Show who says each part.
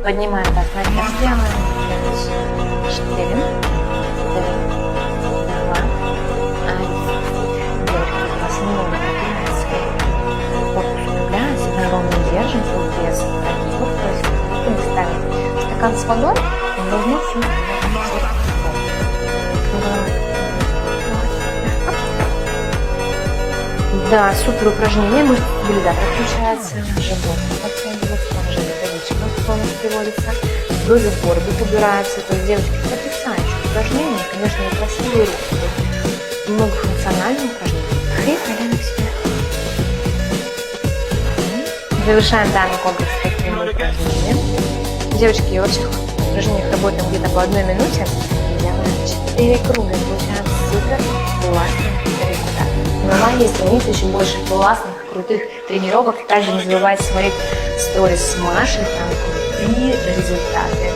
Speaker 1: Поднимаем так наверх, делаем 5, 4, 3, 2, 1. Девочки, у вас немного напрягается корпус, укрепляется, мы ровно держим, без прогибов, то есть мы ставим стакан с водой, и ровно всю Да, супер упражнение, мышцы стабилизатора включается, живот подтягивается, также методичка в тонус приводится, доза в орбит убирается, то есть девочки, потрясающее упражнение, конечно, красивые руки, многофункциональное упражнение. И колено к себе. Завершаем данный комплекс таким упражнением. Девочки, во всех упражнениях работаем где-то по 1 минуте, делаем 4 круга, получаем супер классный результат. Ну а если хотите еще больше классных, крутых тренировок, также не забывайте смотреть сторис с Машей, там крутые результаты.